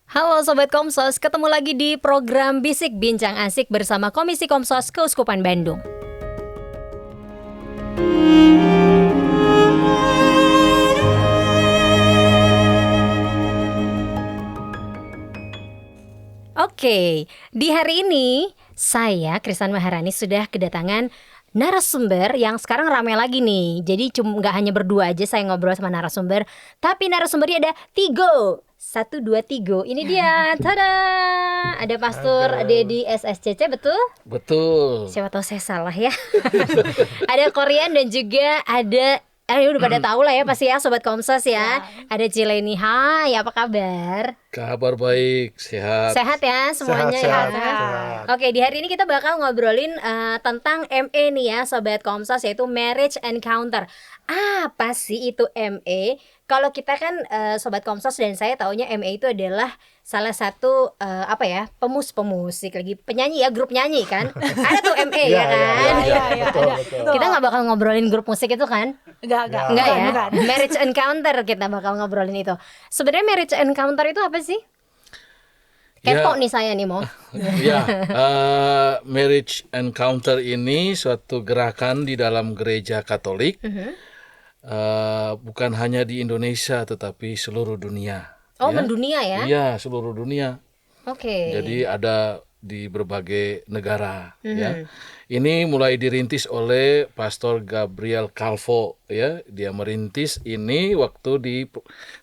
Halo Sobat Komsos, ketemu lagi di program Bisik Bincang Asik bersama Komisi Komsos Keuskupan Bandung. Oke, di hari ini saya, Kristan Maharani, sudah kedatangan narasumber yang sekarang ramai lagi nih. Jadi nggak hanya berdua aja saya ngobrol sama narasumber, tapi narasumbernya ada Tigo. 1, 2, 3. Ini dia, tada! Ada Pastor Dedi SSCC, betul? Betul. Siapa tahu saya salah ya. Ada Korean dan juga ada udah pada tahu lah ya pasti ya Sobat Komsos ya. Ada Cileni. Hai, apa kabar? Kabar baik, sehat. Sehat ya semuanya Sehat. Oke, di hari ini kita bakal ngobrolin tentang ME nih ya Sobat Komsos, yaitu Marriage Encounter. Apa sih itu ME? Kalau kita kan Sobat Komsos dan saya taunya ME itu adalah salah satu pemusik lagi penyanyi ya, grup nyanyi kan. Ada tuh ME ya kan. Betul. Kita nggak bakal ngobrolin grup musik itu kan? Enggak ya. bukan. Marriage Encounter kita bakal ngobrolin itu. Sebenarnya Marriage Encounter itu apa sih? Kepo nih saya nih mau. Marriage Encounter ini suatu gerakan di dalam gereja Katolik. Bukan hanya di Indonesia tetapi seluruh dunia. Oh, mendunia ya? Iya, seluruh dunia. Oke. Jadi ada di berbagai negara ya. Ini mulai dirintis oleh Pastor Gabriel Calvo ya. Dia merintis ini waktu di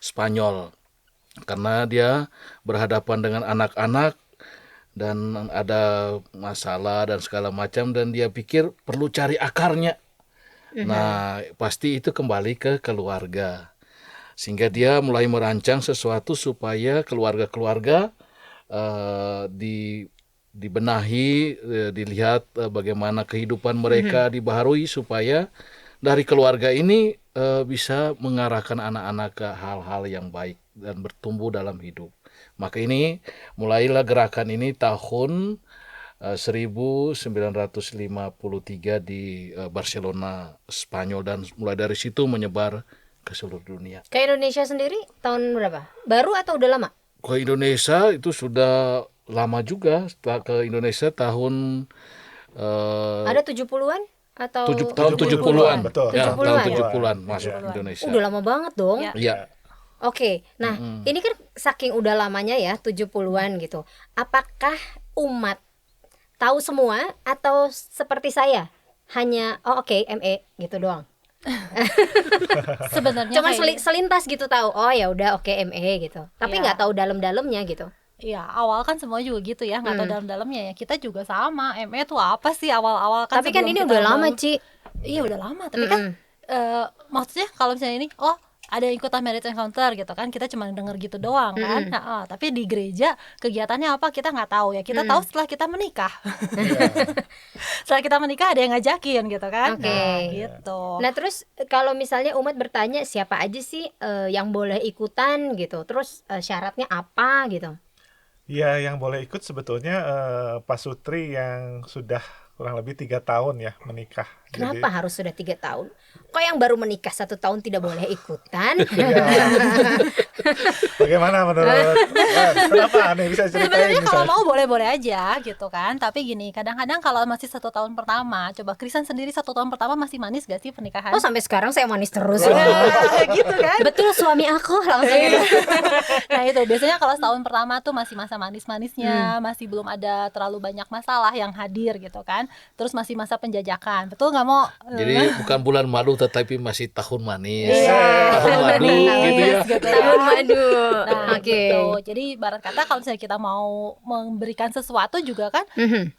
Spanyol. Karena dia berhadapan dengan anak-anak dan ada masalah dan segala macam, dan dia pikir perlu cari akarnya. Nah, pasti itu kembali ke keluarga. Sehingga dia mulai merancang sesuatu supaya keluarga-keluarga dibenahi, dilihat bagaimana kehidupan mereka dibaharui supaya dari keluarga ini bisa mengarahkan anak-anak ke hal-hal yang baik dan bertumbuh dalam hidup. Maka ini mulailah gerakan ini tahun 1953 di Barcelona, Spanyol, dan mulai dari situ menyebar ke seluruh dunia. Ke Indonesia sendiri tahun berapa? Baru atau udah lama? Ke Indonesia itu sudah lama juga. Setelah ke Indonesia tahun Ada 70-an atau tahun 70-an. Betul. Ya, 70-an. tahun 70-an masuk Indonesia. Udah lama banget dong. Iya. Oke, nah ini kan saking udah lamanya ya 70-an gitu. Apakah umat tahu semua atau seperti saya hanya ME gitu doang? Sebenarnya Cuma kayak selintas gitu tahu. Oh ya udah ME gitu. Tapi nggak tahu dalam-dalamnya gitu. ya awal kan semua juga gitu ya, nggak tahu dalam-dalamnya ya. Kita juga sama, ME itu apa sih awal-awal kan. Tapi kan sebelum ini kita udah lama, bangun- Ci. Iya udah lama, tapi kan maksudnya kalau misalnya ini ada yang ikutan marriage encounter gitu kan, kita cuma denger gitu doang kan. Tapi di gereja kegiatannya apa kita nggak tahu ya. Kita tahu setelah kita menikah. Setelah kita menikah ada yang ngajakin gitu kan. Oke. Nah, gitu. Nah terus kalau misalnya umat bertanya siapa aja sih yang boleh ikutan gitu, terus syaratnya apa gitu? Ya, yang boleh ikut sebetulnya Pak Sutri yang sudah kurang lebih 3 tahun ya menikah. Kenapa harus sudah 3 tahun? Kok yang baru menikah 1 tahun tidak boleh ikutan? Bagaimana menurut? Kenapa nih, bisa ceritain Sebenarnya kalau misalnya? mau boleh-boleh aja gitu kan. Tapi gini, kadang-kadang kalau masih 1 tahun pertama, coba Krisan sendiri 1 tahun pertama masih manis gak sih pernikahan? Oh sampai sekarang saya manis terus. gitu kan. Betul suami aku langsung gitu. Nah itu biasanya kalau setahun pertama tuh masih masa manis-manisnya, masih belum ada terlalu banyak masalah yang hadir gitu kan. Terus masih masa penjajakan, betul nggak mau? Jadi bukan bulan madu tetapi masih tahun manis. Iya, Tahun madu gitu ya. gitu Tahun madu. Nah, Oke. gitu. Jadi ibarat kata kalau misalnya kita mau memberikan sesuatu juga kan,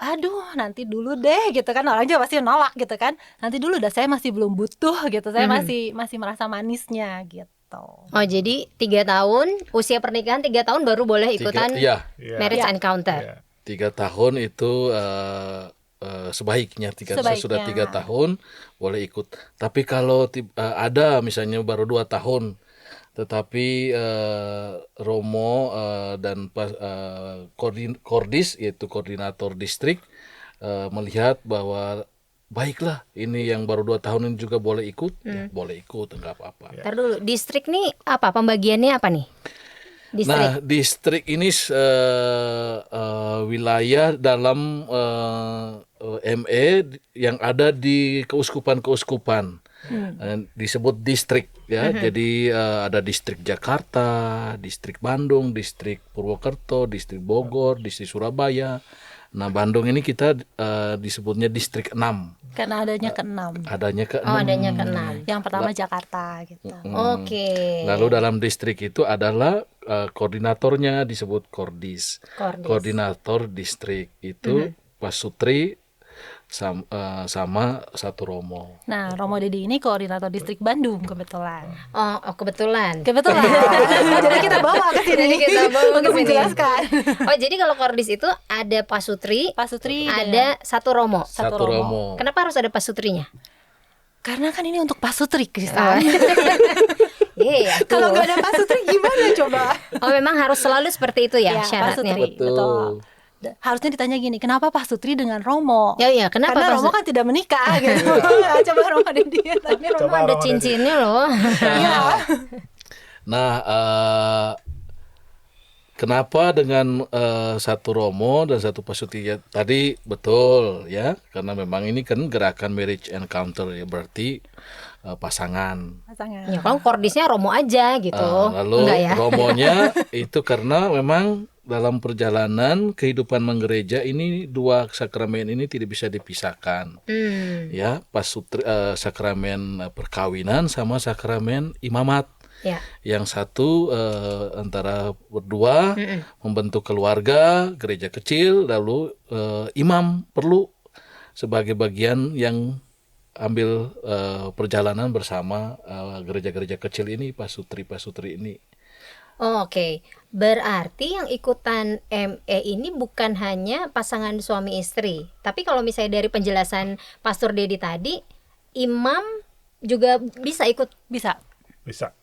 aduh nanti dulu deh gitu kan, orang juga pasti nolak gitu kan. Nanti dulu dah, saya masih belum butuh gitu, saya masih merasa manisnya gitu. Oh jadi 3 tahun usia pernikahan 3 tahun baru boleh ikutan Iya, marriage Iya. encounter. Ya. 3 tahun itu sebaiknya. Sudah 3 tahun boleh ikut. Tapi kalau ada misalnya baru 2 tahun, tetapi Romo dan Kordis, yaitu koordinator distrik, melihat bahwa baiklah ini yang baru 2 tahun ini juga boleh ikut, ya boleh ikut, enggak apa-apa. Ntar dulu, distrik nih apa? Pembagiannya apa nih? Distrik. Nah, distrik ini wilayah dalam ME yang ada di keuskupan-keuskupan. Disebut distrik ya. Jadi ada distrik Jakarta, distrik Bandung, distrik Purwokerto, distrik Bogor, distrik Surabaya. Nah, Bandung ini kita disebutnya distrik 6. Karena adanya keenam. Adanya ke Oh, 6. adanya ke-6. Yang pertama Jakarta gitu. Oke. Lalu dalam distrik itu adalah koordinatornya disebut Kordis. Kordis. Koordinator distrik itu Pasutri sama Satu Romo. Nah, Romo Dedi ini koordinator distrik Bandung kebetulan. Oh, kebetulan. Kebetulan. Jadi kita bawa ke sini. Jadi kita bawa ke untuk sini. menjelaskan. Oh, jadi kalau Kordis itu ada Pasutri, Pak Sutri ada Satu Romo. Satu Satu Romo. Romo. Kenapa harus ada Pasutrinya? Karena kan ini untuk Pak Sutri, Kristan. Iya, Kalau nggak ada Pak Sutri gimana coba? Oh, memang harus selalu seperti itu ya, Iya, Pak syaratnya. Sutri. Betul. Harusnya ditanya gini, kenapa Pak Sutri dengan Romo? Ya, iya, kenapa Karena Pak Romo Sutri? kan tidak menikah gitu. Coba Romo dan dia tanya. Romo Coba ada Romo cincinnya loh. Iya. Nah, kenapa dengan Satu Romo dan Satu Pasutri? Ya, tadi betul ya, karena memang ini kan gerakan marriage encounter ya, berarti pasangan. Pasangan. Ya, kalau Kordisnya Romo aja gitu. Lalu Enggak ya? Romonya itu karena memang dalam perjalanan kehidupan menggereja ini dua sakramen ini tidak bisa dipisahkan. Ya, sakramen perkawinan sama sakramen imamat. Ya. Yang satu antara berdua membentuk keluarga, gereja kecil, lalu imam perlu sebagai bagian yang ambil perjalanan bersama gereja-gereja kecil ini, pasutri ini. Oh, oke. Berarti yang ikutan ME ini bukan hanya pasangan suami istri. Tapi kalau misalnya dari penjelasan Pastor Dedi tadi, imam juga bisa ikut. Bisa. Bisa.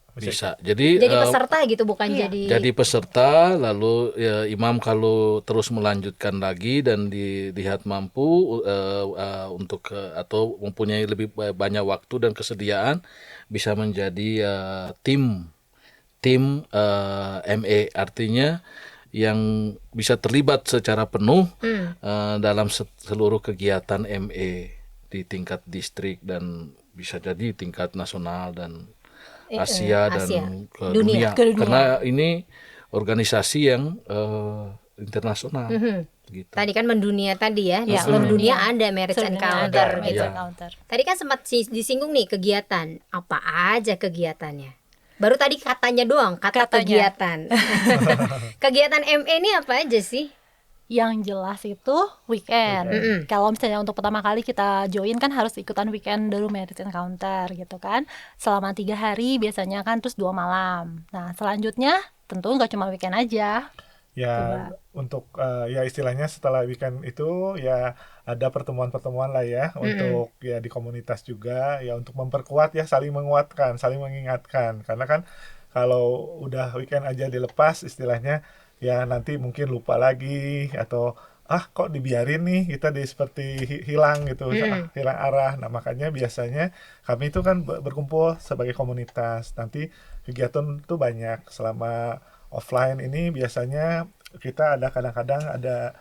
Jadi Peserta gitu, bukan Iya. jadi peserta, lalu ya, imam kalau terus melanjutkan lagi dan dilihat mampu untuk atau mempunyai lebih banyak waktu dan kesediaan, bisa menjadi tim ME, artinya yang bisa terlibat secara penuh dalam seluruh kegiatan ME di tingkat distrik dan bisa jadi tingkat nasional dan Asia dan ke dunia. Karena ini organisasi yang internasional. Gitu. tadi kan mendunia tadi ya. Di Ya, seluruh dunia mendunia. ada marriage Sebenarnya encounter ada gitu. Iya. encounter. Tadi kan sempat disinggung nih kegiatan. Apa aja kegiatannya? Baru tadi katanya doang, kata Katanya. kegiatan. Kegiatan ME ini apa aja sih? Yang jelas itu weekend. Kalau misalnya untuk pertama kali kita join kan harus ikutan weekend dulu marriage encounter gitu kan. Selama 3 hari biasanya kan, terus 2 malam. Nah selanjutnya tentu nggak cuma weekend aja. Ya, untuk ya istilahnya setelah weekend itu ya ada pertemuan-pertemuan lah ya untuk ya di komunitas juga ya untuk memperkuat ya, saling menguatkan, saling mengingatkan. Karena kan kalau udah weekend aja dilepas istilahnya ya nanti mungkin lupa lagi atau kok dibiarin nih kita seperti hilang gitu, hilang arah. Nah, makanya biasanya kami itu kan berkumpul sebagai komunitas. Nanti kegiatan tuh banyak selama offline ini, biasanya kita ada kadang-kadang ada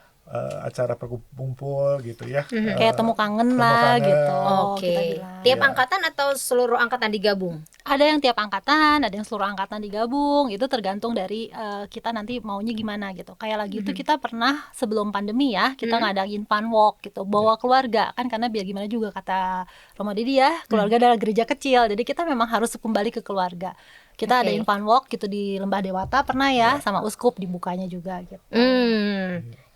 acara perkumpul gitu ya. Kayak temu kangen temu lah kangen. gitu. Oke. Kita bilang. Tiap Iya. angkatan atau seluruh angkatan digabung? Ada yang tiap angkatan, ada yang seluruh angkatan digabung. Itu tergantung dari kita nanti maunya gimana gitu. Kayak lagi itu kita pernah sebelum pandemi ya, kita ngadain fun walk gitu, bawa keluarga kan, karena biar gimana juga kata Romo Dedi ya, keluarga adalah gereja kecil. Jadi kita memang harus kembali ke keluarga. Kita Oke. adain fun walk gitu di Lembah Dewata pernah ya, sama uskup dibukanya juga gitu.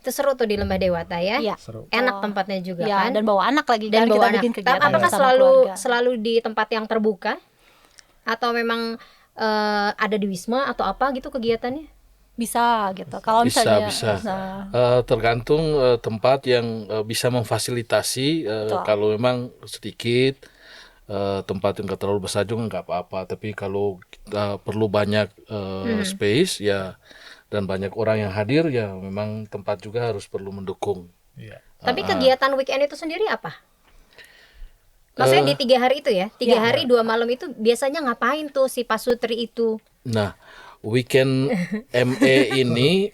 Itu seru tuh di Lembah Dewata ya. Iya. Seru. Enak tempatnya juga Ya, kan. dan bawa anak lagi Dan kan, bawa kita anak. bikin kegiatan Apakah bersama selalu keluarga. di tempat yang terbuka? Atau memang ada di Wisma atau apa gitu kegiatannya? Bisa gitu. Kalau Bisa, misalnya bisa. nah, Tergantung tempat yang bisa memfasilitasi. Betul. Kalau memang sedikit, tempat yang nggak terlalu besar juga nggak apa-apa. Tapi kalau kita perlu banyak space ya dan banyak orang yang hadir ya, memang tempat juga harus perlu mendukung. Iya. Tapi kegiatan weekend itu sendiri apa? Maksudnya di 3 hari itu ya, 3 hari 2 malam itu biasanya ngapain tuh si Pasutri itu? Nah, weekend ME ini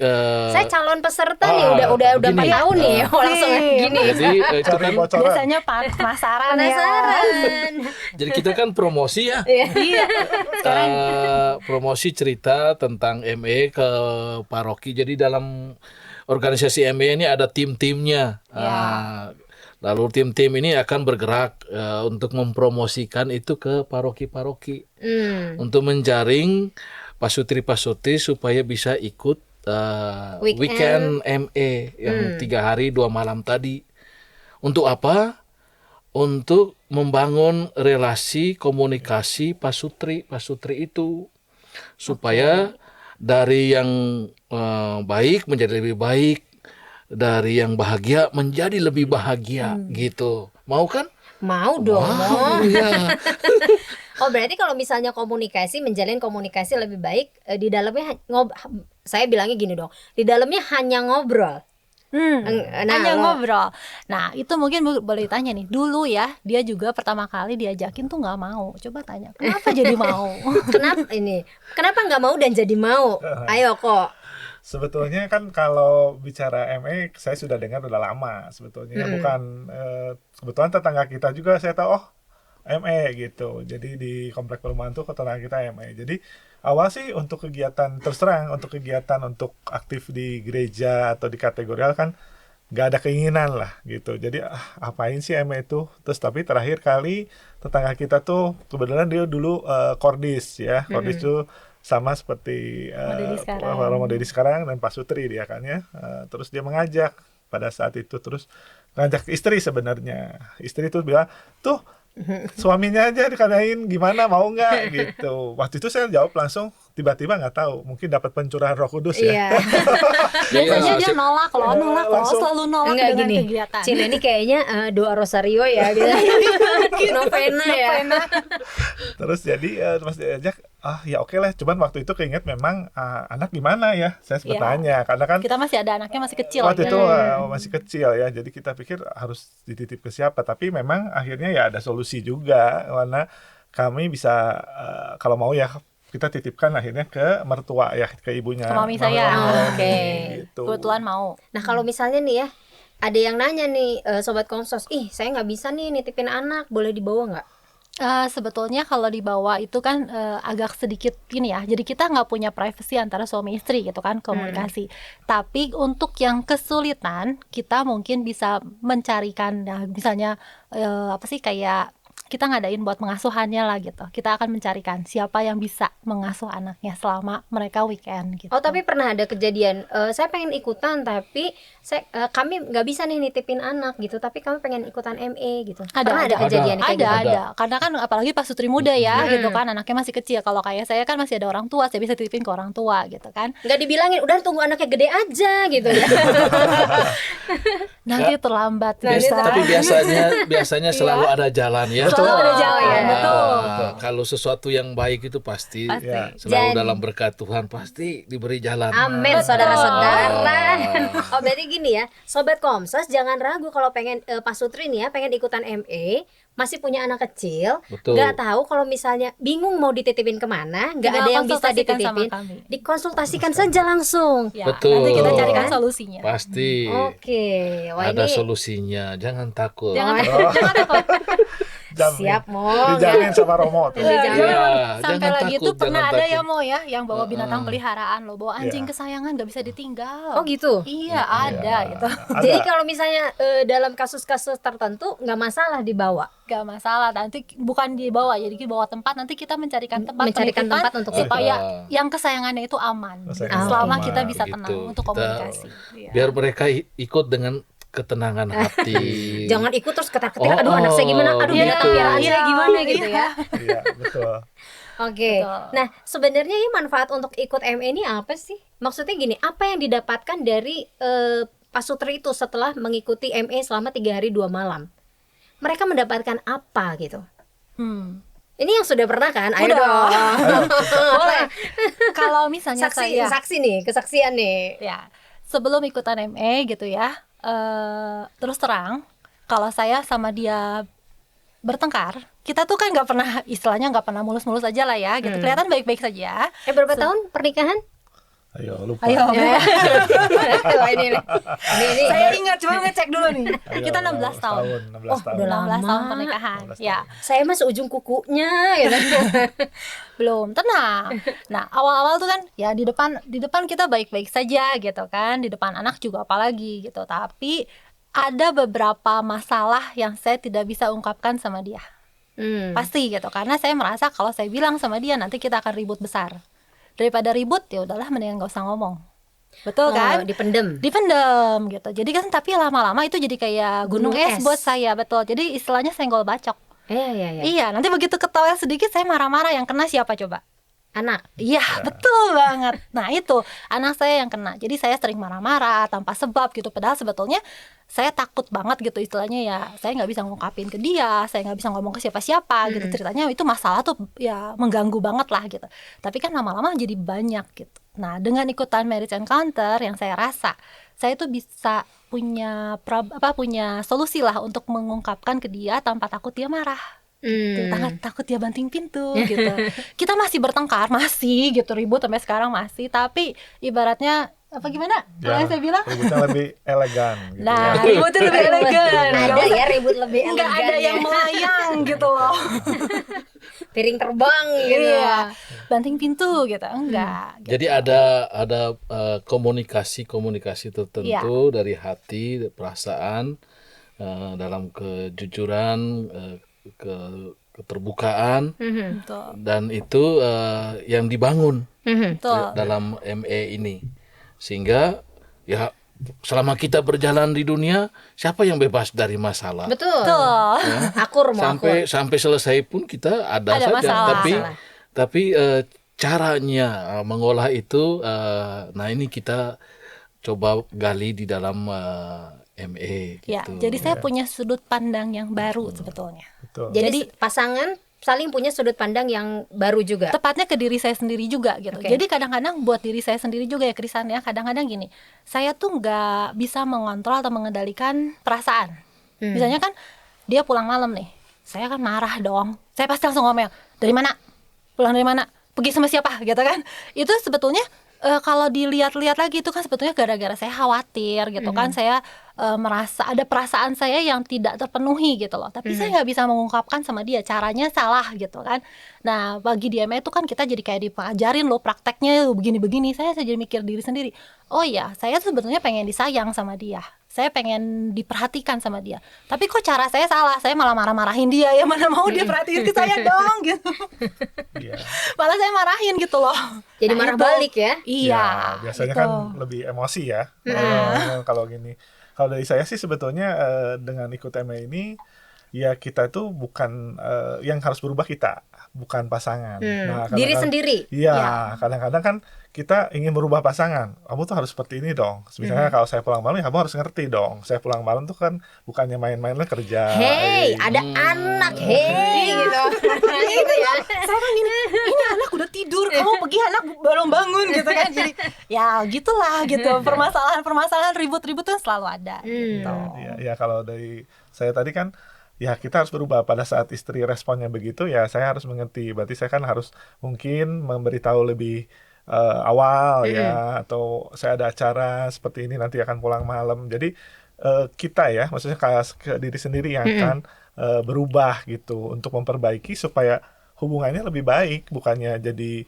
Saya calon peserta nih, udah 4 gini, tahun nih, langsung gini. jadi itu Cari kan bocoran. Biasanya penasaran ya. Penasaran. jadi kita kan promosi ya. Iya. Promosi cerita tentang ME ke paroki. Jadi dalam organisasi ME ini ada tim-timnya. Lalu tim-tim ini akan bergerak untuk mempromosikan itu ke paroki-paroki untuk menjaring pasutri-pasutri supaya bisa ikut weekend ME yang 3 hari 2 malam tadi. Untuk apa? Untuk membangun relasi komunikasi pasutri itu supaya dari yang baik menjadi lebih baik, dari yang bahagia menjadi lebih bahagia gitu. Mau kan? Mau dong. Iya. Oh, berarti kalau misalnya menjalin komunikasi lebih baik, di dalamnya saya bilangnya gini dong, di dalamnya hanya ngobrol. Hanya ngobrol. Nah, itu mungkin boleh tanya nih. Dulu ya, dia juga pertama kali diajakin tuh nggak mau. Coba tanya, kenapa jadi mau? Kenapa nggak mau dan jadi mau? Ayo kok. Sebetulnya kan kalau bicara ME saya sudah dengar udah lama sebetulnya. Bukan kebetulan tetangga kita juga saya tahu ME gitu. Jadi di komplek perumahan tuh tetangga kita ME. Jadi awal sih untuk kegiatan untuk aktif di gereja atau di kategorial kan nggak ada keinginan lah gitu. Jadi apain sih ME itu? Terus tapi terakhir kali tetangga kita tuh kebetulan dia dulu kordis ya. Kordis tuh sama seperti Romo Dedi sekarang dan Pak Sutri dia kan ya. Terus dia mengajak pada saat itu, terus ngajak istri sebenarnya. Istri tuh bilang, tuh suaminya aja dikadain gimana, mau nggak gitu. Waktu itu saya jawab langsung, tiba-tiba nggak tahu, mungkin dapat pencurahan Roh Kudus ya. Biasanya dia nolak loh, selalu nolak Enggak dengan gini. kegiatan. Cile ini kayaknya doa rosario ya gitu. Novena ya. Terus jadi pas diajak, ya oke lah. Cuman waktu itu keinget memang anak gimana ya, saya sempat tanya karena kan kita masih ada anaknya masih kecil. waktu itu masih kecil ya, jadi kita pikir harus dititip ke siapa. Tapi memang akhirnya ya ada solusi juga, karena kami bisa kalau mau ya kita titipkan akhirnya ke mertua ya, ke ibunya, ke mami saya. Oke. gitu. Kebetulan mau. Nah, kalau misalnya nih ya, ada yang nanya nih, Sobat Komsos, saya nggak bisa nih nitipin anak, boleh dibawa nggak? Sebetulnya kalau dibawa itu kan agak sedikit ini ya, jadi kita nggak punya privacy antara suami istri gitu kan, komunikasi. Tapi untuk yang kesulitan, kita mungkin bisa mencarikan, misalnya kayak kita ngadain buat pengasuhannya lah gitu. Kita akan mencarikan siapa yang bisa mengasuh anaknya selama mereka weekend gitu. Oh, tapi pernah ada kejadian, saya pengen ikutan tapi kami nggak bisa nih nitipin anak gitu, tapi kami pengen ikutan ME gitu. Pernah ada kejadian kayak gitu? Ada. Karena kan apalagi pas sutri muda ya gitu kan, anaknya masih kecil. Kalau kayak saya kan masih ada orang tua, saya bisa titipin ke orang tua gitu kan. Nggak dibilangin, udah tunggu anaknya gede aja gitu ya. Nanti terlambat. Tapi biasanya selalu ada jalan ya. Selalu ada jalan ya. Betul. Kalau sesuatu yang baik itu pasti. Ya. Selalu dalam berkat Tuhan pasti diberi jalan. Amin, saudara-saudara. Oh, berarti gini ya, Sobat Komsos jangan ragu kalau pengen Pak Sutri nih ya, pengen ikutan ME, masih punya anak kecil, Betul. nggak tahu kalau misalnya bingung mau dititipin kemana, nggak ada yang bisa konsultasikan dititipin, sama kami. dikonsultasikan saja langsung. Ya, Betul. nanti kita carikan solusinya. Pasti. Oke, wah Ada ini solusinya, jangan takut. Jangan takut. siap Mo. Dijamin sama Romo tuh. Iya, Sampai jangan lagi takut, tuh pernah jangan ada takut. ya Mo ya, yang bawa binatang peliharaan loh, bawa anjing kesayangan nggak bisa ditinggal. Oh gitu. Iya, ada gitu. Jadi kalau misalnya dalam kasus-kasus tertentu nggak masalah dibawa. Gak masalah, nanti bukan dibawa, jadi dibawa tempat, nanti kita mencarikan tempat Mencarikan penitipan tempat untuk supaya yang kesayangannya itu aman, selama aman. kita bisa Gitu. tenang untuk komunikasi. Biar mereka ikut dengan ketenangan hati. Jangan ikut terus ketar-ketir, aduh anak saya gimana, aduh binatang piaraan saya gimana gitu ya. Iya, betul. Oke. Nah, sebenarnya ini manfaat untuk ikut ME ini apa sih? Maksudnya gini, apa yang didapatkan dari Pak Sutri itu setelah mengikuti ME selama 3 hari 2 malam? Mereka mendapatkan apa gitu? Ini yang sudah pernah kan? Ayo dong. Boleh. Kalau misalnya Saksi nih, kesaksian nih. ya sebelum ikutan ME gitu ya, terus terang kalau saya sama dia bertengkar kita tuh kan nggak pernah, istilahnya nggak pernah mulus-mulus aja lah ya gitu, kelihatan baik-baik saja. Berapa tahun pernikahan? Ayo lupa. Ayo, Wah, ini. saya ingat, coba ngecek dulu nih. Ayo, Kita 16 tahun. 16 tahun. udah 16 tahun Lama. pernikahan. 16 Ya, Saya mah seujung kukunya gitu. belum, tenang. Nah, awal-awal tuh kan ya di depan kita baik-baik saja gitu kan, di depan anak juga apalagi gitu. Tapi ada beberapa masalah yang saya tidak bisa ungkapkan sama dia. Pasti gitu, karena saya merasa kalau saya bilang sama dia nanti kita akan ribut besar. Daripada ribut ya udahlah, mendingan gak usah ngomong. Betul kan? Dipendem. Dipendam gitu. Jadi kan tapi lama-lama itu jadi kayak gunung Gunung es es. buat saya, betul. Jadi istilahnya senggol bacok. Iya. Iya, nanti begitu ketawa sedikit saya marah-marah, yang kena siapa coba? Anak. Iya, betul banget. Nah, itu anak saya yang kena. Jadi saya sering marah-marah tanpa sebab gitu. Padahal sebetulnya saya takut banget gitu, istilahnya ya. Saya nggak bisa ngungkapin ke dia, saya nggak bisa ngomong ke siapa-siapa gitu. Ceritanya itu masalah tuh ya mengganggu banget lah gitu. Tapi kan lama-lama jadi banyak gitu. Nah, dengan ikutan marriage encounter yang saya rasa saya tuh bisa punya punya solusi lah untuk mengungkapkan ke dia tanpa takut dia marah. Tuh, takut dia banting pintu gitu. Kita masih bertengkar, masih gitu, ribut sampai sekarang masih, tapi ibaratnya apa gimana? Kalau yang saya bilang Ributnya lebih elegan gitu nah, ya. ributnya lebih elegan. Ada ya ribut lebih Nggak elegan. ada yang melayang gitu loh. piring terbang gitu. Iya, banting pintu gitu. Enggak. Gitu. Jadi ada komunikasi tertentu dari hati, perasaan, dalam kejujuran, keterbukaan, Betul. dan itu yang dibangun Betul. dalam ME ini, sehingga ya selama kita berjalan di dunia, siapa yang bebas dari masalah? Betul. Betul. Akur mau akur. Sampai selesai pun kita ada Ada saja, masalah. tapi caranya mengolah itu, nah ini kita coba gali di dalam ME Ya, gitu. jadi saya punya sudut pandang yang baru sebetulnya. Betul. Jadi pasangan saling punya sudut pandang yang baru juga. Tepatnya ke diri saya sendiri juga gitu. Oke. Jadi kadang-kadang buat diri saya sendiri juga ya, Krisan ya, kadang-kadang gini, saya tuh nggak bisa mengontrol atau mengendalikan perasaan. Misalnya kan dia pulang malam nih, saya kan marah dong, saya pasti langsung ngomel, dari mana? Pulang dari mana? Pergi sama siapa? Gitu kan. Itu sebetulnya kalau dilihat-lihat lagi itu kan sebetulnya gara-gara saya khawatir gitu kan, saya merasa ada perasaan saya yang tidak terpenuhi gitu loh, tapi saya nggak bisa mengungkapkan sama dia, caranya salah gitu kan. Nah, bagi DMA itu kan kita jadi kayak diajarin loh prakteknya begini-begini, saya jadi mikir diri sendiri, oh ya saya sebetulnya pengen disayang sama dia, saya pengen diperhatikan sama dia, tapi kok cara saya salah, saya malah marah-marahin dia, ya mana mau dia perhatiin ke saya dong gitu. Iya. Malah saya marahin gitu loh. Jadi Nah, marah itu. balik ya. Iya, Ya, biasanya gitu. kan lebih emosi ya. Kalau gini. Kalau dari saya sih sebetulnya dengan ikut MA ini ya kita tuh bukan yang harus berubah kita, bukan pasangan. Nah, Diri kadang-kadang- sendiri. Iya, kadang-kadang kan kita ingin merubah pasangan. Kamu tuh harus seperti ini dong. Misalnya kalau saya pulang malam, ya kamu harus ngerti dong. Saya pulang malam tuh kan bukannya main-main lah, kerja. Hey, ada anak, hey gitu. Gitu ya. Saya kan gini, ini anak udah tidur, kamu pergi anak belum bangun gitu kan. Jadi ya gitulah gitu. Permasalahan ribut-ribut kan selalu ada gitu. Ya kalau dari saya tadi kan ya kita harus berubah. Pada saat istri responnya begitu ya saya harus mengerti. Berarti saya kan harus mungkin memberitahu lebih awal ya, atau saya ada acara seperti ini nanti akan pulang malam. Jadi kita ya, maksudnya ke diri sendiri yang akan berubah gitu untuk memperbaiki supaya hubungannya lebih baik, bukannya jadi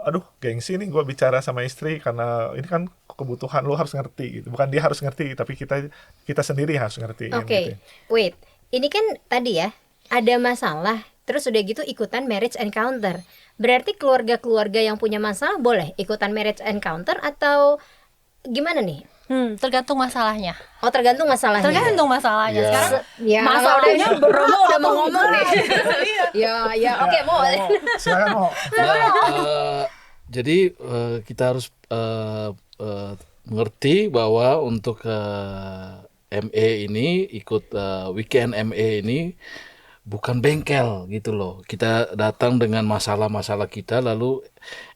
aduh gengsi nih gue bicara sama istri karena ini kan kebutuhan lo harus ngerti gitu. Bukan dia harus ngerti, tapi kita sendiri harus ngerti. Oke, wait. Ini kan tadi ya ada masalah, terus udah gitu ikutan marriage encounter. Berarti keluarga-keluarga yang punya masalah boleh ikutan marriage encounter atau gimana nih? Tergantung masalahnya. Oh, tergantung masalahnya. Tergantung masalahnya. Ya. Sekarang Ya, masalahnya Romo udah mau ngomong nih. Ya, oke, mau. Silakan mau. Jadi kita harus mengerti bahwa untuk ME ini ikut weekend ME ini bukan bengkel gitu loh. Kita datang dengan masalah-masalah kita lalu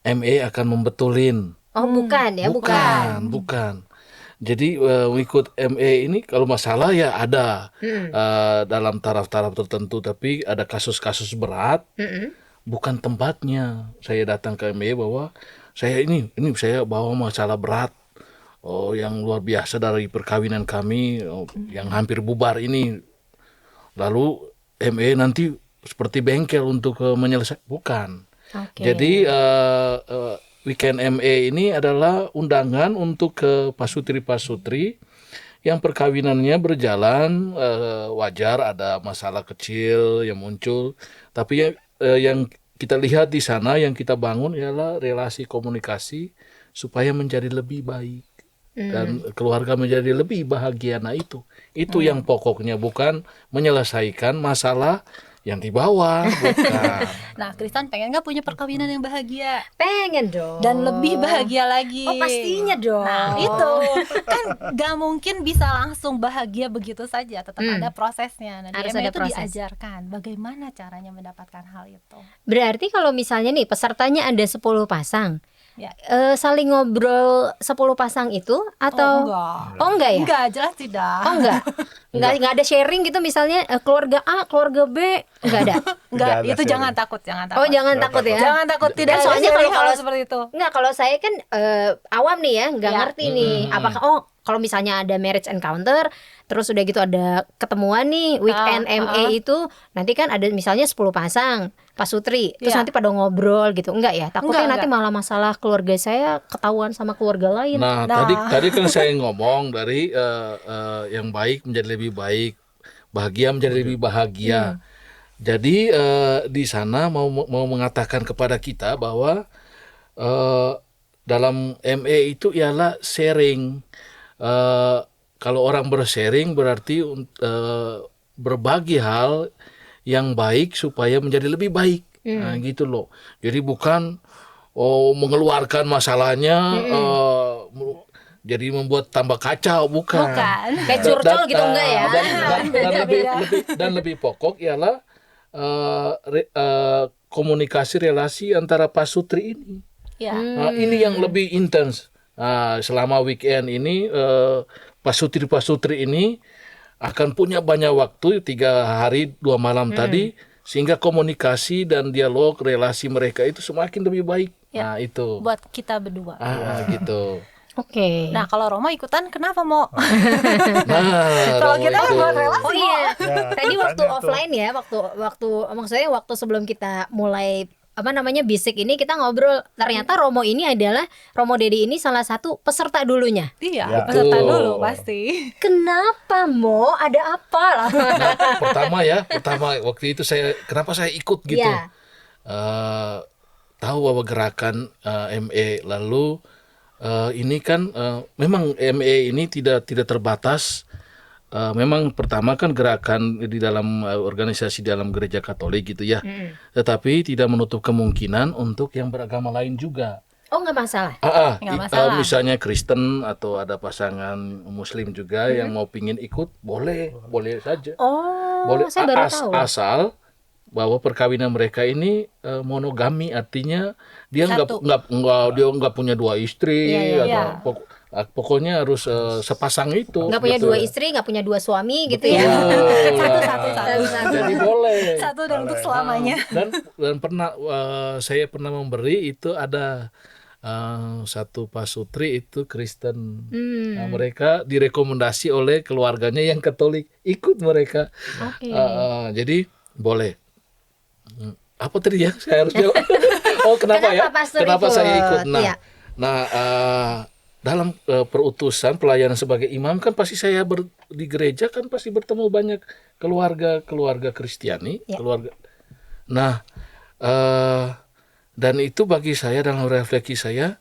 ME akan membetulin. Oh, bukan ya, bukan. Bukan. Jadi ikut ME ini kalau masalah ya ada dalam taraf-taraf tertentu, tapi ada kasus-kasus berat, bukan tempatnya. Saya datang ke ME bahwa saya ini saya bawa masalah berat, yang luar biasa dari perkawinan kami, yang hampir bubar ini. Lalu ME nanti seperti bengkel untuk menyelesaikan, bukan. Oke. Jadi weekend ME ini adalah undangan untuk ke pasutri-pasutri yang perkawinannya berjalan, wajar ada masalah kecil yang muncul, tapi yang kita lihat di sana, yang kita bangun ialah relasi komunikasi supaya menjadi lebih baik dan keluarga menjadi lebih bahagia. Nah itu yang pokoknya, bukan menyelesaikan masalah yang di bawah, bukan. Nah, Kristen pengen nggak punya perkawinan yang bahagia Pengen dong. dan lebih bahagia lagi? Oh, pastinya dong. Nah, itu kan nggak mungkin bisa langsung bahagia begitu saja, tetap ada prosesnya. Nah, di Harus ME ada itu proses. diajarkan bagaimana caranya mendapatkan hal itu. Berarti kalau misalnya nih pesertanya ada 10 pasang, Ya. saling ngobrol 10 pasang itu atau enggak. Oh, enggak ya? Enggak, jelas tidak. Oh enggak. Enggak ada sharing gitu misalnya keluarga A, keluarga B, enggak ada. Enggak, Tidak ada itu sharing. jangan takut. Oh, jangan takut ya. Jangan takut, tidak Kan ada soalnya sharing kalau hal seperti itu. Enggak, kalau saya kan awam nih ya, nggak Ya. ngerti nih. Apakah kalau misalnya ada marriage encounter, terus udah gitu ada ketemuan nih weekend ME itu, nanti kan ada misalnya 10 pasang pasutri, terus Ya. nanti pada ngobrol gitu. Enggak ya? Takutnya Enggak, nanti malah masalah keluarga saya ketahuan sama keluarga lain. Nah, tadi kan saya ngomong dari yang baik menjadi lebih baik, bahagia menjadi lebih bahagia. Jadi di sana mau mengatakan kepada kita bahwa dalam ME itu ialah sharing. Kalau orang bersharing berarti berbagi hal yang baik supaya menjadi lebih baik. Nah, gitu loh. Jadi bukan mengeluarkan masalahnya, jadi membuat tambah kacau, bukan. Bukan. Kayak curcol gitu enggak ya? Dan lebih pokok ialah komunikasi relasi antara pasutri ini. Ya. Nah, ini yang lebih intens. Nah, selama weekend ini pasutri-pasutri ini akan punya banyak waktu, 3 hari 2 malam tadi, sehingga komunikasi dan dialog relasi mereka itu semakin lebih baik. Ya. Nah itu. Buat kita berdua. Gitu. Oke. Nah, kalau Romo ikutan kenapa mau? Nah, Kalau Romo kita itu. buat relasi. Oh iya, Ya, tadi waktu makanya tuh. offline ya, waktu maksudnya waktu sebelum kita mulai bisik ini kita ngobrol, ternyata Romo ini adalah Romo Dedi ini salah satu peserta dulunya. Iya, Ya. peserta Betul. dulu pasti. Kenapa Mo? Ada apa lah? Nah, pertama waktu itu kenapa saya ikut gitu? Iya. Tahu bahwa gerakan ME, lalu ini kan memang ME ini tidak terbatas. Memang pertama kan gerakan di dalam organisasi dalam gereja Katolik gitu ya, tetapi tidak menutup kemungkinan untuk yang beragama lain juga. Oh, nggak masalah. Nggak masalah. Misalnya Kristen atau ada pasangan Muslim juga yang mau pingin ikut, boleh saja. Oh, Boleh, saya baru tahu. asal bahwa perkawinan mereka ini monogami, artinya dia Satu. nggak punya 2 istri, Iya, iya. atau pokoknya harus sepasang itu. Nggak punya Betul. 2 istri, nggak punya 2 suami gitu Betul. ya. Nah, jadi boleh. Satu dan untuk selamanya. Dan pernah saya pernah memberi itu ada satu pasutri itu Kristen. Nah, mereka direkomendasi oleh keluarganya yang Katolik, ikut mereka. Oke. Jadi boleh. Apa tadi ya? Saya harus jawab. Oh, kenapa ya? Pastor Kenapa ikut? saya ikut? Iya. Dalam perutusan pelayanan sebagai imam kan pasti saya di gereja kan pasti bertemu banyak keluarga Kristiani, Ya. keluarga. Nah, dan itu bagi saya dalam refleksi saya,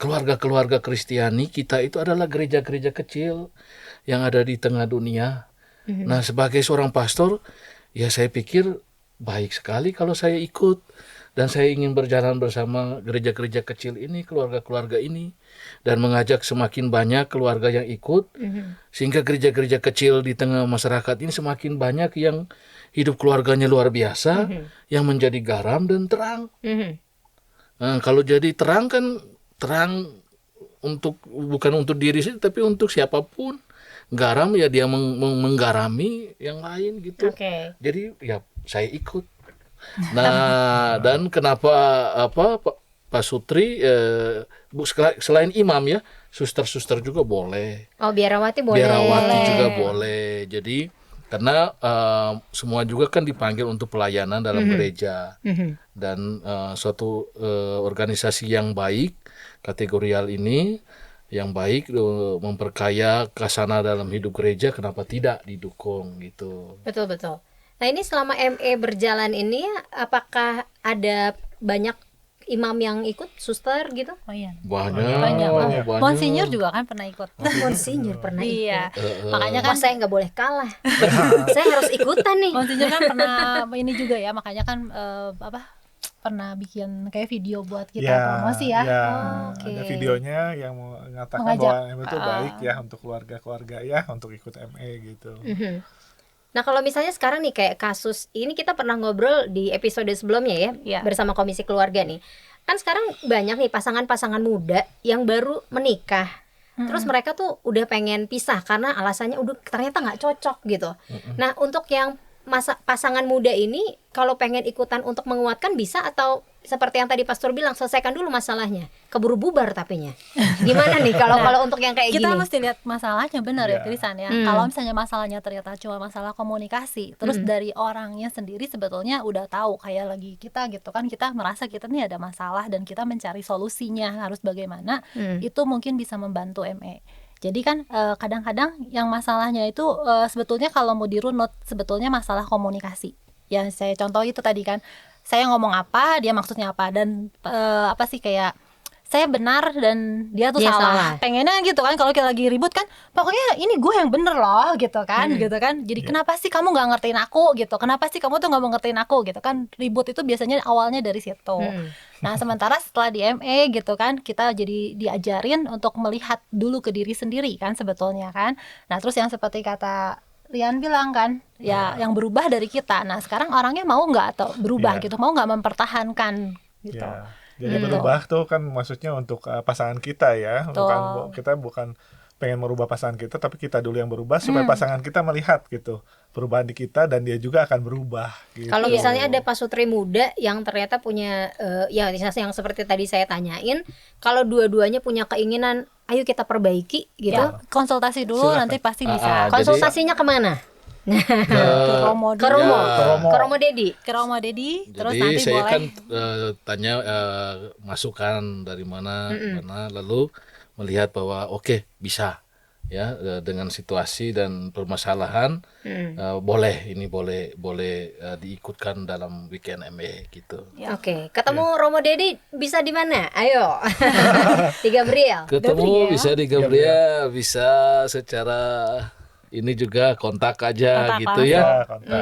keluarga Kristiani kita itu adalah gereja-gereja kecil yang ada di tengah dunia. Nah, sebagai seorang pastor, ya saya pikir baik sekali kalau saya ikut. Dan saya ingin berjalan bersama gereja-gereja kecil ini, keluarga-keluarga ini, dan mengajak semakin banyak keluarga yang ikut, sehingga gereja-gereja kecil di tengah masyarakat ini semakin banyak yang hidup keluarganya luar biasa, yang menjadi garam dan terang. Nah, kalau jadi terang kan terang bukan untuk diri sendiri tapi untuk siapapun. Garam ya dia menggarami yang lain gitu. Oke. Jadi ya saya ikut. Nah, dan kenapa Pak Sutri selain imam ya, suster-suster juga boleh. Oh, biarawati boleh. Biarawati juga boleh. Jadi karena semua juga kan dipanggil untuk pelayanan dalam gereja. Dan suatu organisasi yang baik, kategorial ini yang baik memperkaya kasana dalam hidup gereja, kenapa tidak didukung gitu. Betul. Nah, ini selama ME berjalan ini apakah ada banyak imam yang ikut, suster gitu? Oh iya. Banyak. Monsinyur juga kan pernah ikut. Monsinyur pernah Iya. ikut. Makanya Wah, kan saya nggak boleh kalah. Saya harus ikutan nih. Monsinyur kan pernah ini juga ya, makanya kan pernah bikin kayak video buat kita promosi ya. Oke. Ada videonya yang mengatakan Mengajak. bahwa ME itu baik ya untuk keluarga-keluarga ya untuk ikut ME gitu. Nah, kalau misalnya sekarang nih kayak kasus ini, kita pernah ngobrol di episode sebelumnya ya, Iya. bersama Komisi Keluarga nih. Kan sekarang banyak nih pasangan-pasangan muda yang baru menikah. Terus mereka tuh udah pengen pisah karena alasannya udah ternyata nggak cocok gitu. Nah, untuk yang pasangan muda ini kalau pengen ikutan untuk menguatkan bisa, atau seperti yang tadi Pastor bilang, selesaikan dulu masalahnya, keburu bubar tapinya. Gimana nih kalau untuk yang kayak Kita gini? mesti lihat masalahnya benar ya, Iya. Krisan ya. Kalau misalnya masalahnya ternyata cuma masalah komunikasi, terus dari orangnya sendiri sebetulnya udah tahu, kayak lagi kita gitu kan, kita merasa kita nih ada masalah dan kita mencari solusinya harus bagaimana, itu mungkin bisa membantu ME. Jadi kan kadang-kadang yang masalahnya itu sebetulnya kalau mau dirunut sebetulnya masalah komunikasi. Ya saya contoh itu tadi kan, saya ngomong apa, dia maksudnya apa, dan apa sih kayak saya benar dan dia tuh Dia salah. salah. Pengennya gitu kan kalau kita lagi ribut kan, pokoknya ini gue yang bener loh gitu kan, gitu kan. Jadi kenapa sih kamu nggak ngertiin aku gitu? Kenapa sih kamu tuh nggak mau ngertiin aku gitu kan? Ribut itu biasanya awalnya dari situ. Nah, sementara setelah di ME gitu kan, kita jadi diajarin untuk melihat dulu ke diri sendiri kan sebetulnya kan. Nah, terus yang seperti kata Rian bilang kan, ya yang berubah dari kita. Nah, sekarang orangnya mau nggak atau berubah Iya. gitu, mau nggak mempertahankan gitu. Ya. Jadi berubah tuh kan maksudnya untuk pasangan kita ya. Betul. Kita bukan pengen merubah pasangan kita, tapi kita dulu yang berubah supaya pasangan kita melihat gitu perubahan di kita, dan dia juga akan berubah gitu. Kalau misalnya ada Pak Sutri muda yang ternyata punya ya yang seperti tadi saya tanyain, kalau dua-duanya punya keinginan, ayo kita perbaiki gitu. Ya, konsultasi dulu Silakan. nanti pasti bisa. Jadi- Konsultasinya kemana? Ke Romo Ke dulu. Romo, Ya. ke Romo Dedi. Ke Romo Dedi, terus Jadi nanti saya boleh kan tanya masukan dari mana, lalu melihat bahwa oke, bisa ya dengan situasi dan permasalahan boleh diikutkan dalam weekend ME gitu. Ya. Oke, ketemu Romo Dedi bisa di mana? Ayo. Di Gabriel. Ketemu bisa di Gabriel, bisa secara ini juga kontak aja Kontak gitu langsung. ya. Ya, kontak.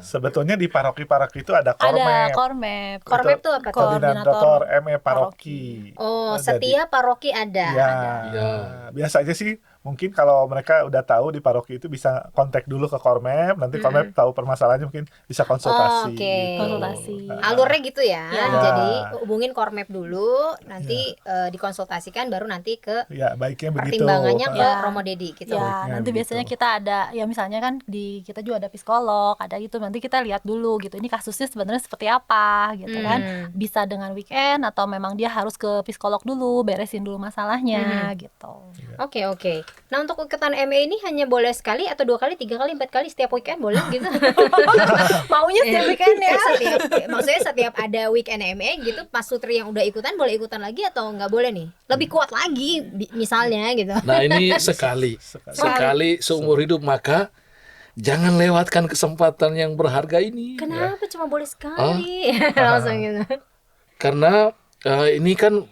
Sebetulnya di paroki-paroki itu ada ada kormep. kormep. Kormep tuh apa tuh? Koordinator ME paroki. Oh, Ada di- setiap paroki ada. Ya, Ya. biasa aja sih. Mungkin kalau mereka udah tahu di paroki itu bisa kontak dulu ke kormep. Nanti kormep tahu permasalahannya, mungkin bisa konsultasi. Oh, oke. gitu. Konsultasi. Alurnya gitu ya. Ya. Jadi hubungin Kormep dulu, nanti dikonsultasikan, baru nanti ke Ya, baiknya begitu. pertimbangannya ke Ya. Romo Dedi gitu. Ya, Baiknya nanti begitu. biasanya kita ada, ya misalnya kan kita juga ada psikolog, ada gitu. Nanti kita lihat dulu gitu. Ini kasusnya sebenarnya seperti apa gitu kan. Bisa dengan weekend atau memang dia harus ke psikolog dulu, beresin dulu masalahnya gitu. Oke. Nah, untuk ikutan ME ini hanya boleh sekali atau 2 kali, 3 kali, 4 kali setiap weekend boleh gitu? Maunya setiap weekend ya. Maksudnya setiap ada weekend ME gitu, Pas Sutri yang udah ikutan boleh ikutan lagi atau nggak boleh nih? Lebih kuat lagi misalnya gitu. Nah, ini sekali seumur hidup, maka jangan lewatkan kesempatan yang berharga ini. Kenapa cuma boleh sekali? Langsung gitu. Karena ini kan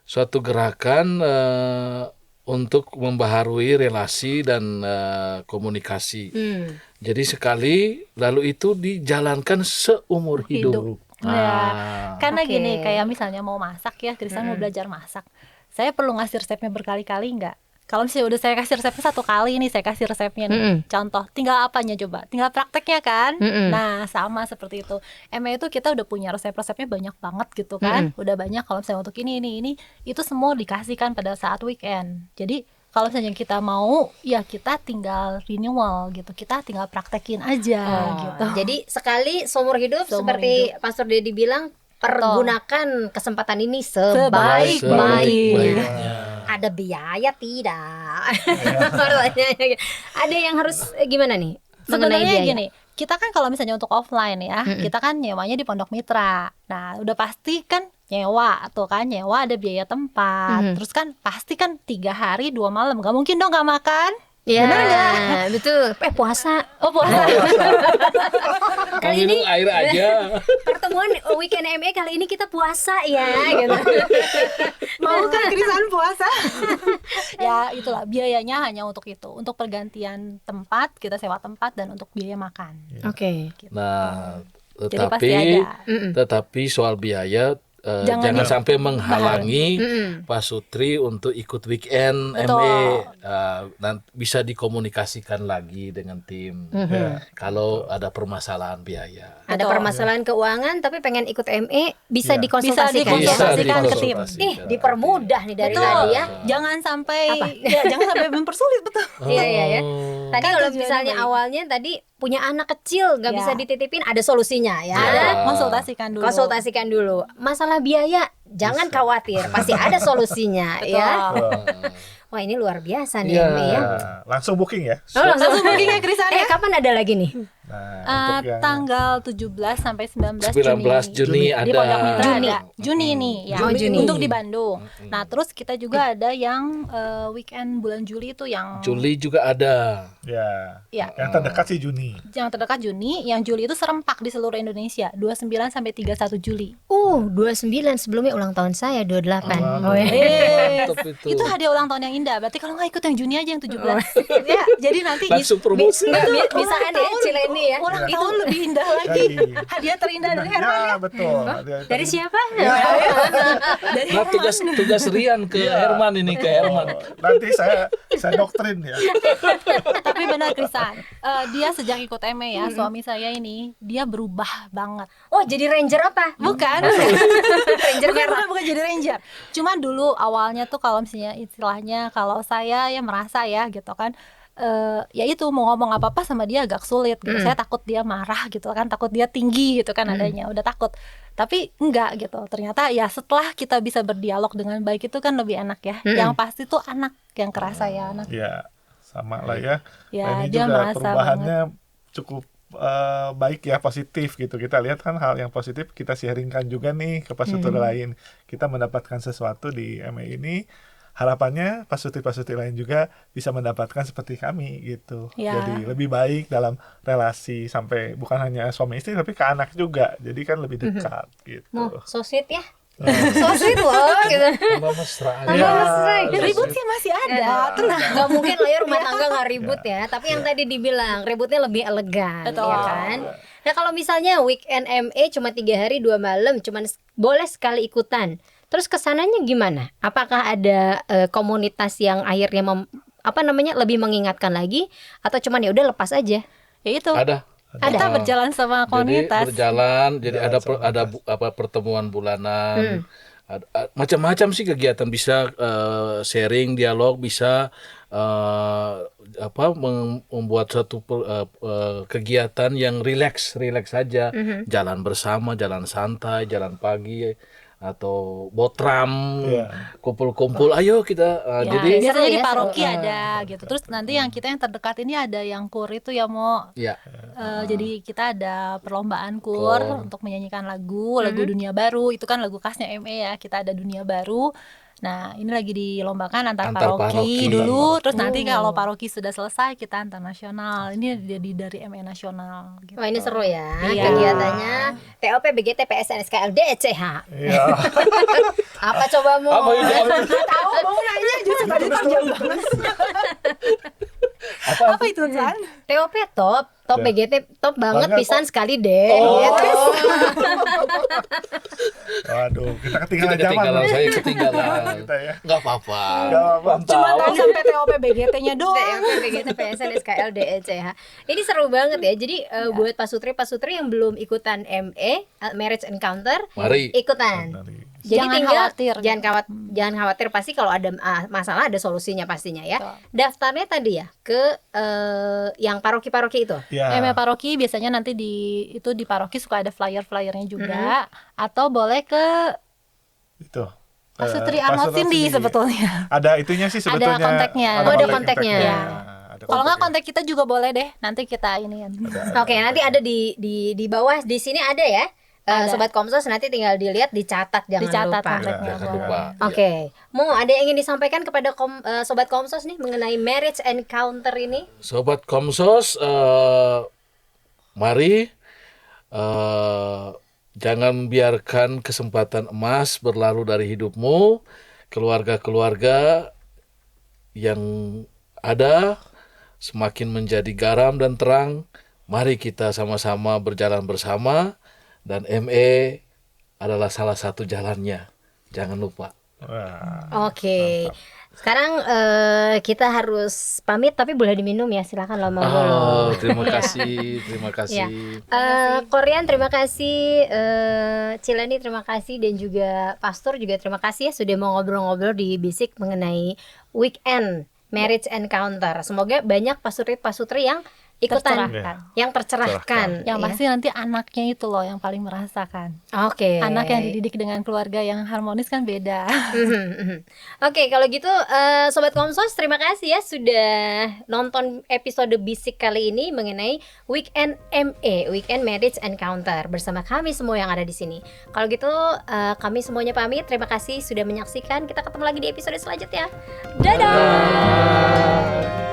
suatu gerakan untuk membaharui relasi dan komunikasi. Jadi sekali, lalu itu dijalankan seumur hidup. Ya, karena Oke. gini, kayak misalnya mau masak ya, Krisan mau belajar masak. Saya perlu ngasih resepnya berkali-kali nggak? kalau misalnya udah saya kasih resepnya 1 kali nih, saya kasih resepnya nih, contoh, tinggal apanya coba? Tinggal prakteknya kan? Nah, sama seperti itu. ME itu kita udah punya resep-resepnya banyak banget gitu kan. Udah banyak kalau misalnya untuk ini, itu semua dikasihkan pada saat weekend. Jadi kalau misalnya kita mau, ya kita tinggal renewal gitu. Kita tinggal praktekin aja gitu. Jadi sekali seumur hidup Seumur seperti Pastor Dedi bilang, pergunakan kesempatan ini sebaik-baiknya. Ada biaya tidak? Pertanyaannya ada yang harus gimana nih mengenai Sebenarnya biaya? gini, kita kan kalau misalnya untuk offline ya, kita kan nyewanya di Pondok Mitra. Nah, udah pasti kan nyewa ada biaya tempat. Terus kan pasti kan 3 hari 2 malam, gak mungkin dong gak makan. Ya, Bener nggak? betul. Puasa. Oh, puasa. Kali ini air aja. Pertemuan weekend ME kali ini kita puasa ya gitu. Mau kan Krisan puasa? Ya itulah, biayanya hanya untuk itu, untuk pergantian tempat, kita sewa tempat, dan untuk biaya makan. Oke. Nah, Jadi pasti ada. tetapi soal biaya jangan sampai menghalangi Pak Sutri untuk ikut weekend Betul. ME. Nanti bisa dikomunikasikan lagi dengan tim kalau ada permasalahan biaya. Ada Betul. permasalahan keuangan tapi pengen ikut ME bisa Ya. dikonsultasikan. Dikonsultasikan ke tim. Dipermudah nih dari Betul. tadi ya. Jangan sampai Apa? jangan sampai mempersulit, betul. Iya. Tadi Kan kalau tujuannya misalnya baik. awalnya tadi punya anak kecil nggak Ya. bisa dititipin, ada solusinya ya. Konsultasikan dulu. Konsultasikan dulu. Masalah biaya jangan khawatir, pasti ada solusinya ya. Wah, ini luar biasa nih ME ya. Nah, langsung booking ya. Langsung booking ya Krisan ya. Kapan ada lagi nih? Nah, untuk yang Tanggal 17 sampai 19 Juni Di ada. Pondok Mitra Juni. ada. Juni nih ya. Juni. Untuk di Bandung. Nah, terus kita juga ada yang weekend bulan Juli itu yang Juli juga ada. ya, Ya. yang terdekat sih Juni. yang terdekat Juni, yang Juli itu serempak di seluruh Indonesia, 29 sampai 31 Juli. 29 sebelumnya ulang tahun saya 28. Oh ya. Mantap itu. Itu hadiah ulang tahun yang indah. Berarti kalau nggak ikut yang Juni aja yang 17. Ya, jadi nanti Langsung promosi. Bisa ada ya Cileni ya. ulang Itu tahun lebih indah lagi. Hadiah terindah dari Herman Ya, ya. betul. dari siapa? Dari Nah, tugas Rian ke Herman ini, ke Herman. Nanti saya doktrin ya. Tapi benar Krisan, dia sejak ikut ME ya, suami saya ini dia berubah banget. Oh, jadi ranger apa? Bukan. Ranger merah. bukan jadi ranger. Cuma dulu awalnya tuh kalau misalnya istilahnya kalau saya ya merasa ya gitu kan, ya itu mau ngomong apa-apa sama dia agak sulit gitu. Saya takut dia marah gitu kan, takut dia tinggi gitu kan adanya, udah takut. Tapi enggak gitu. Ternyata ya setelah kita bisa berdialog dengan baik itu kan lebih enak ya. Yang pasti tuh anak yang kerasa ya, anak. Ya, sama lah ya. Ya, Nah, ini dia juga merasa perubahannya cukup baik ya, positif gitu. Kita lihat kan hal yang positif, kita sharingkan juga nih ke pasutri lain. Kita mendapatkan sesuatu di ME ini. Harapannya pasutri lain juga bisa mendapatkan seperti kami gitu. Ya. Jadi lebih baik dalam relasi, sampai bukan hanya suami istri tapi ke anak juga. Jadi kan lebih dekat gitu. So sweet ya. So sweet loh gitu. Tambah mesra aja. Tambah mesra. Ribut sih masih ada. Terus Nggak mungkin lah ya rumah tangga nggak ribut ya. Tapi yang tadi dibilang ributnya lebih elegan, Betul. ya kan? Nah kalau misalnya weekend ME cuma 3 hari 2 malam, cuma boleh sekali ikutan. Terus kesananya gimana? Apakah ada komunitas yang akhirnya lebih mengingatkan lagi, atau cuman ya udah lepas aja? ya itu. Ada. Kita berjalan sama komunitas. Jadi berjalan, jadi ada pertemuan bulanan. Macam-macam sih kegiatan, bisa sharing, dialog, bisa membuat satu kegiatan yang rileks saja, jalan bersama, jalan santai, jalan pagi, atau botram, kumpul-kumpul, ayo kita. Ya, Jadi biasanya di ya, paroki ada gitu. Terus nanti yang kita yang terdekat ini ada yang kur itu ya mau. ya, Jadi kita ada perlombaan kur untuk menyanyikan lagu Dunia Baru. Itu kan lagu khasnya ME ya. Kita ada Dunia Baru. Nah, ini lagi dilombakan antar paroki dulu. Terus nanti kalau paroki sudah selesai kita antar nasional. Ini jadi dari ME nasional gitu. Wah, ini seru ya. Iya. Kegiatannya TOP, BGT, PSN, SKLD, CH. Iya. Apa coba mau? Apa itu? Tahu mau nanya justru tadi panjang banget. Apa itu San? TOP top Ya. BGT top banget Banget, pisan sekali deh. Oh. Gitu. Waduh, kita Kita ketinggalan zaman. ketinggalan, loh. saya ketinggalan. Kita ya. Nggak apa-apa. Nggak apa-apa. Cuma tahu sampai TOP BGT-nya doang. TOP BGT PSN SKL DECH. Ini seru banget ya. Jadi buat pasutri yang belum ikutan ME Marriage Encounter, Mari. ikutan. Dari- Jadi Jangan tinggal khawatir. jangan khawatir pasti kalau ada masalah ada solusinya pastinya ya. Betul. Daftarnya tadi ya ke yang paroki-paroki itu. Ya. ME paroki biasanya nanti di paroki suka ada flyer-flyernya juga, atau boleh ke Itu. Pasutri Eh, Arnold Pasutri Cindy Cindy. sebetulnya. Ada itunya sih sebetulnya. kontaknya. Oh, ada kontaknya. Ya. Ada Kalau nggak kontaknya. kontak kita juga boleh deh. Nanti kita ini. Oke, nanti ada di bawah di sini ada ya. Ada. Sobat Komsos nanti tinggal dilihat, dicatat jangan Dicatat lupa. kontaknya. Jangan boleh. lupa. Oke, mau ada yang ingin disampaikan kepada Sobat Komsos nih mengenai marriage encounter ini? Sobat Komsos, mari jangan biarkan kesempatan emas berlalu dari hidupmu. Keluarga-keluarga yang ada semakin menjadi garam dan terang. Mari kita sama-sama berjalan bersama, dan ME adalah salah satu jalannya. Jangan lupa. Wah. Oke. Sekarang kita harus pamit tapi boleh diminum ya, silakan lo mau dulu. Oh, terima kasih, terima kasih. Korean terima kasih, Cileni terima kasih, dan juga Pastor juga terima kasih ya sudah mau ngobrol-ngobrol di Bisik mengenai weekend marriage encounter. Semoga banyak pasutri yang ikutan, Tercerahkan. yang tercerahkan. Yang ya. pasti nanti anaknya itu loh yang paling merasakan. Oke. Anak yang dididik dengan keluarga yang harmonis kan beda. Oke, kalau gitu Sobat Komsos terima kasih ya sudah nonton episode Bisik kali ini mengenai Weekend ME, Weekend Marriage Encounter bersama kami semua yang ada di sini. Kalau gitu kami semuanya pamit. Terima kasih sudah menyaksikan. Kita ketemu lagi di episode selanjutnya. Dadah. Bye.